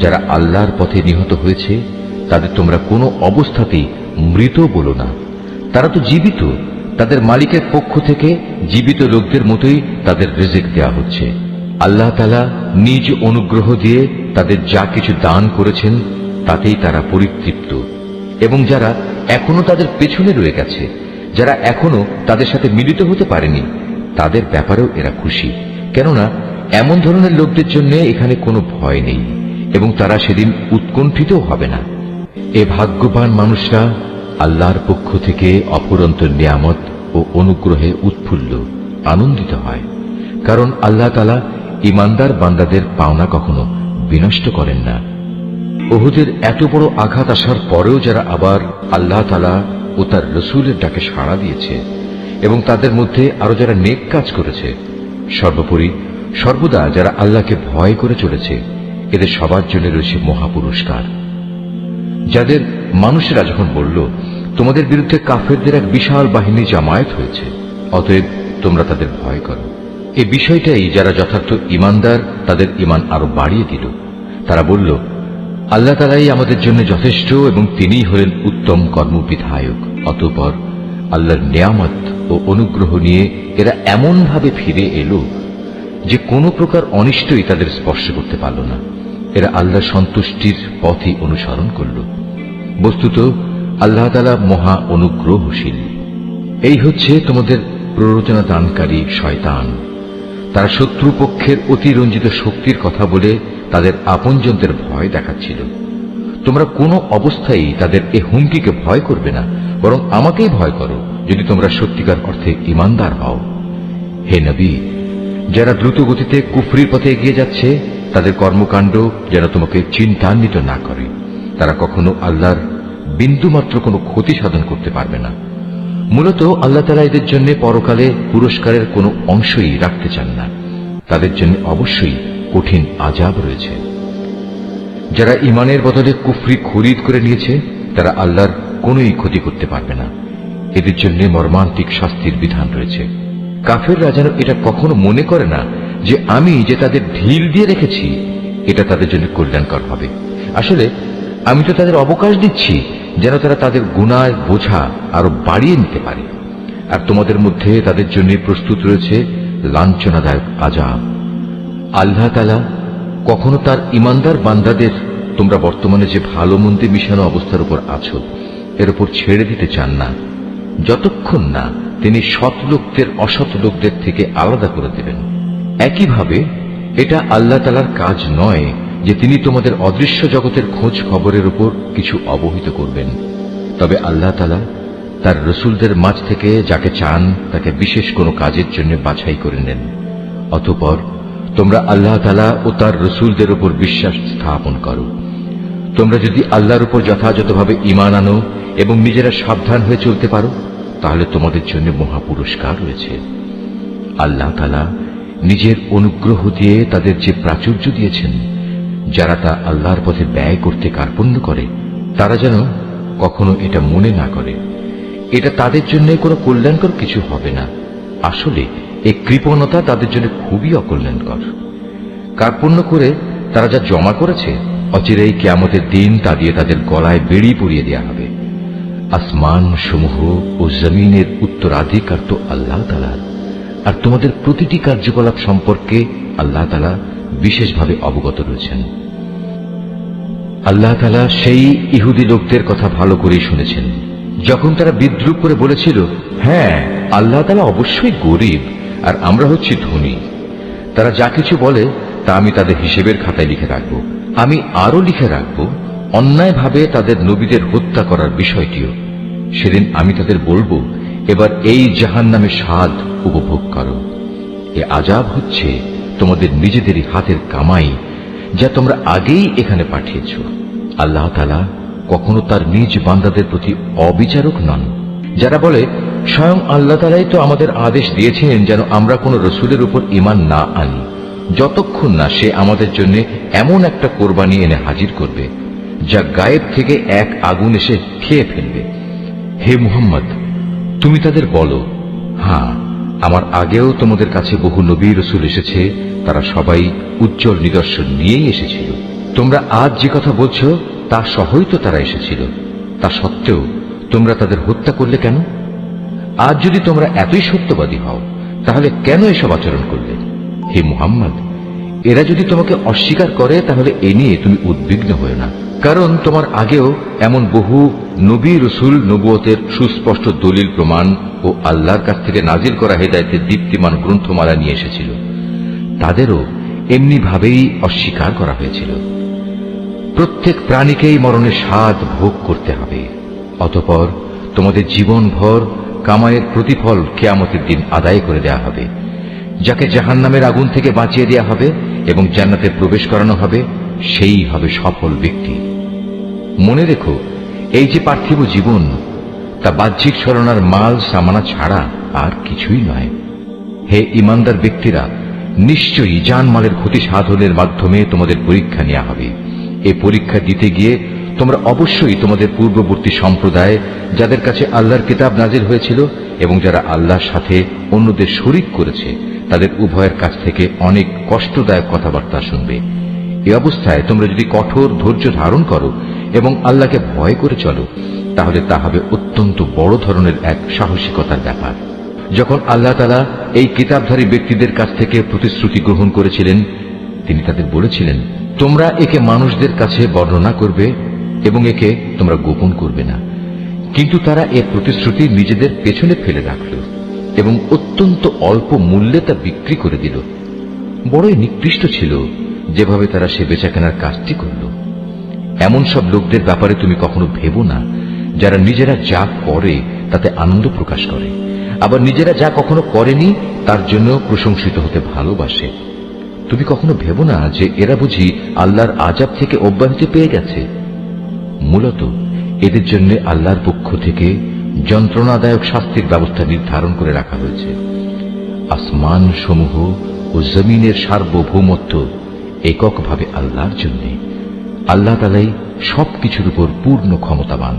যারা আল্লাহর পথে নিহত হয়েছে তাদের তোমরা কোনো অবস্থাতেই মৃত বলো না, তারা তো জীবিত। তাদের মালিকের পক্ষ থেকে জীবিত লোকদের মতোই তাদের রিজিক দেয়া হচ্ছে। আল্লাহ তাআলা নিজ অনুগ্রহ দিয়ে তাদের যা কিছু দান করেছেন তাতেই তারা পরিতৃপ্ত। এবং যারা এখনো তাদের পেছনে রয়ে গেছে, যারা এখনো তাদের সাথে মিলিত হতে পারেনি, তাদের ব্যাপারেও এরা খুশি, কেননা এমন ধরনের লোকদের জন্য এখানে কোনো ভয় নেই এবং তারা সেদিন উৎকণ্ঠিত হবে না। এ ভাগ্যবান মানুষরা আল্লাহর পক্ষ থেকে অফুরন্ত নিয়ামত ও অনুগ্রহে উৎফুল্ল আনন্দিত হয়, কারণ আল্লাহ তাআলা ঈমানদার বান্দাদের পাওনা কখনো বিনষ্ট করেন না। উহুদের এত বড় আঘাত আসার পরেও যারা আবার আল্লাহ তাআলা ও তার রসুলের ডাকে সাড়া দিয়েছে এবং তাদের মধ্যে আরো যারা নেক কাজ করেছে, সর্বোপরি সর্বদা যারা আল্লাহকে ভয় করে চলেছে, এদের সবার জন্য রয়েছে মহাপুরস্কার। যাদের মানুষেরা যখন বলল, তোমাদের বিরুদ্ধে কাফেরদের এক বিশাল বাহিনী জামায়াত হয়েছে, অতএব তোমরা তাদের ভয় করো, এই বিষয়টাই যারা যথার্থ ঈমানদার তাদের ঈমান আরো বাড়িয়ে দিল। তারা বলল, আল্লাহ তাআলাই আমাদের জন্য যথেষ্ট এবং তিনিই হলেন উত্তম কর্মবিধায়ক। অতঃপর আল্লাহর নিয়ামত ও অনুগ্রহ নিয়ে এরা এমন ভাবে ফিরে এলো যে কোনো প্রকার অনিষ্টই তাদের স্পর্শ করতে পারল না। এরা আল্লাহর সন্তুষ্টির পথই অনুসরণ করল। বস্তুত আল্লাহ তাআলা মহা অনুগ্রহশীল। এই হচ্ছে তোমাদের প্ররোচনা দানকারী শয়তান। তারা শত্রুপক্ষের অতিরঞ্জিত শক্তির কথা বলে তাদের আপনজনদের ভয় দেখাচ্ছিল। তোমরা কোনো অবস্থায় তাদের এ হুমকিকে ভয় করবে না, বরং আমাকেই ভয় করো যদি তোমরা সত্যিকার অর্থে ঈমানদার হও। হে নবী, যারা দ্রুত গতিতে কুফরির পথে এগিয়ে যাচ্ছে তাদের কর্মকাণ্ড যেন তোমাকে চিন্তান্বিত না করে। তারা কখনো আল্লাহর বিন্দুমাত্র কোনো ক্ষতি সাধন করতে পারবে না। মূলত আল্লাহ তাআলা এদের জন্য পরকালে পুরস্কারের কোনো অংশই রাখতে চান না। তাদের জন্য অবশ্যই কঠিন আযাব রয়েছে। যারা ঈমানের বদলে কুফরি খরিদ করে নিয়েছে তারা আল্লাহর কোনোই ক্ষতি করতে পারবে না। এদের জন্য মর্মান্তিক শাস্তির বিধান রয়েছে। কাফেররা যেন এটা কখনো মনে করে না যে আমি যে তাদের ঢিল দিয়ে রেখেছি এটা তাদের জন্য কল্যাণকর হবে। আসলে আমি তো তাদের অবকাশ দিচ্ছি যেন তারা তাদের গুনার বোঝা আরো বাড়িয়ে নিতে পারে। আর তোমাদের মধ্যে তাদের জন্য প্রস্তুত রয়েছে লাঞ্ছনাদায়ক আযাব। আল্লাহ তাআলা কখনো তার ঈমানদার বান্দাদের তোমরা বর্তমানে যে ভালো মন্দে মিশানো অবস্থার উপর আছো এর উপর ছেড়ে দিতে চান না, যতক্ষণ না তিনি সৎ লোকদের অসৎ লোকদের থেকে আলাদা করে দেবেন। একইভাবে এটা আল্লাহ তাআলার কাজ নয় যে তিনি তোমাদের অদৃশ্য জগতের খোঁজ খবরের উপর কিছু অবহিত করবেন। তবে আল্লাহ তাআলা তার রসুলদের মাঝ থেকে যাকে চান তাকে বিশেষ কোনো কাজের জন্য বাছাই করে নেন। অতঃপর তোমরা আল্লাহ তাআলা ও তার রসুলদের উপর বিশ্বাস স্থাপন করো। তোমরা যদি আল্লাহর উপর যথাযথভাবে ঈমান আনো এবং নিজেরা সাবধান হয়ে চলতে পারো তাহলে তোমাদের জন্য মহা পুরস্কার রয়েছে। আল্লাহ তাআলা নিজের অনুগ্রহ দিয়ে তাদের যে প্রাচুর্য দিয়েছেন, যারা তা আল্লাহর পথে ব্যয় করতে কার্পণ্য করে তারা যেন কখনো এটা মনে না করে এটা তাদের জন্য কোনো কল্যাণকর কিছু হবে না। আসলে এই কৃপণতা তাদের জন্য খুবই অকল্যাণকর। কার্পণ্য করে তারা যা জমা করেছে অচিরেই কিয়ামতের দিন তা দিয়ে তাদের গলায় বেড়ি পরিয়ে দেওয়া হবে। আসমান সমূহ ও জমিনের উত্তরাধিকার তো আল্লাহ তাআলার, আর তোমাদের প্রতিটি কার্যকলাপ সম্পর্কে আল্লাহ তাআলা বিশেষভাবে অবগত রয়েছেন। আল্লাহ তাআলা সেই ইহুদি লোকদের কথা ভালো করেই শুনেছেন যখন তারা বিদ্রুপ করে বলেছিল, হ্যাঁ আল্লাহ তাআলা অবশ্যই গরীব আর আমরা হচ্ছি ধনী। তারা যা কিছু বলে তা আমি তাদের হিসেবের খাতায় লিখে রাখব। আমি আরো লিখে রাখব অন্যায়ভাবে তাদের নবীদের হত্যা করার বিষয়টিও। সেদিন আমি তাদের বলবো, এবার এই জাহান্নামের স্বাদ উপভোগ করো। এ আযাব হচ্ছে তোমাদের নিজেদেরই হাতের কামাই যা তোমরা আগেই এখানে পাঠিয়েছ। আল্লাহ তাআলা কখনো তার নিজ বান্দাদের প্রতি অবিচারক নন। যারা বলে স্বয়ং আল্লাহ তাআলাই তো আমাদের আদেশ দিয়েছেন যেন আমরা কোনো রসুলের উপর ঈমান না আনি যতক্ষণ না সে আমাদের জন্য এমন একটা কোরবানি এনে হাজির করবে যা গায়েব থেকে এক আগুন এসে খেয়ে ফেলবে। হে মুহাম্মদ, তুমি তাদের বলো, হ্যাঁ আমার আগেও তোমাদের কাছে বহু নবী রসুল এসেছে, তারা সবাই উজ্জ্বল নিদর্শন নিয়েই এসেছিল। তোমরা আজ যে কথা বলছো তা সহই তো তারা এসেছিল, তা সত্ত্বেও তোমরা তাদের হত্যা করলে কেন? আজ যদি তোমরা এতই সত্যবাদী হও তাহলে কেন এসব আচরণ করলে? হে মুহাম্মদ, এরা যদি তোমাকে অস্বীকার করে তাহলে এ নিয়ে তুমি উদ্বিগ্ন হও না, কারণ তোমার আগেও এমন বহু নবী রসুল নবুয়তের সুস্পষ্ট দলিল প্রমাণ ও আল্লাহর কাছ থেকে নাজিল করা হেদায়েতের দীপ্তিমান গ্রন্থমালা নিয়ে এসেছিল। তাদেরও এমনি ভাবেই অস্বীকার করা হয়েছিল। প্রত্যেক প্রাণীকেই মরণের স্বাদ ভোগ করতে হবে, অতঃপর তোমাদের জীবনভর কামাইয়ের প্রতিফল কিয়ামতের দিন আদায় করে দেয়া হবে। যাকে জাহান্নামের আগুন থেকে বাঁচিয়ে দেয়া হবে এবং জান্নাতে প্রবেশ করানো হবে, সেই হবে সফল ব্যক্তি। মনে রেখো, এই যে পার্থিব জীবন, তা বাহ্যিক ছলনার মাল সামানা ছাড়া আর কিছুই নয়। হে ঈমানদার ব্যক্তিরা, নিশ্চয়ই জানমালের ক্ষতি সাধনের মাধ্যমে তোমাদের পরীক্ষা নেওয়া হবে। এ পরীক্ষা দিতে গিয়ে তোমরা অবশ্যই তোমাদের পূর্ববর্তী সম্প্রদায়, যাদের কাছে আল্লাহর কিতাব নাজিল হয়েছিল এবং যারা আল্লাহর সাথে অন্যদের শরীক করেছে, তাদের উভয়ের কাছ থেকে অনেক কষ্টদায়ক কথাবার্তা শুনবে। এ অবস্থায় তোমরা যদি কঠোর ধৈর্য ধারণ করো এবং আল্লাহকে ভয় করে চলো, তাহলে তা হবে অত্যন্ত বড় ধরনের এক সাহসিকতার ব্যাপার। যখন আল্লাহ তাআলা এই কিতাবধারী ব্যক্তিদের কাছ থেকে প্রতিশ্রুতি গ্রহণ করেছিলেন, তিনি তাদের বলেছিলেন, তোমরা একে মানুষদের কাছে বর্ণনা করবে এবং একে তোমরা গোপন করবে না। কিন্তু তারা এ প্রতিশ্রুতি নিজেদের পেছনে ফেলে রাখল এবং অত্যন্ত অল্প মূল্যে তা বিক্রি করে দিল। বড়ই নিকৃষ্ট ছিল যেভাবে তারা সে বেচাকেনার কাজটি করল। এমন সব লোকদের ব্যাপারে তুমি কখনো ভেবো না, যারা নিজেরা যা করে তাতে আনন্দ প্রকাশ করে, আবার নিজেরা যা কখনো করেনি তার জন্য প্রশংসিত হতে ভালোবাসে। তুমি কখনো ভেবো না যে এরা বুঝি আল্লাহর আযাব থেকে অব্যাহতি পেয়ে গেছে। মূলত এদের জন্য আল্লাহর পক্ষ থেকে যন্ত্রণাদায়ক শাস্তির ব্যবস্থা নির্ধারণ করে রাখা হয়েছে। আসমান সমূহ ও জমিনের সার্বভৌমত্ব এককভাবে আল্লাহর জন্য। আল্লাহ তাআলাই সবকিছুর উপর পূর্ণ ক্ষমতাবান।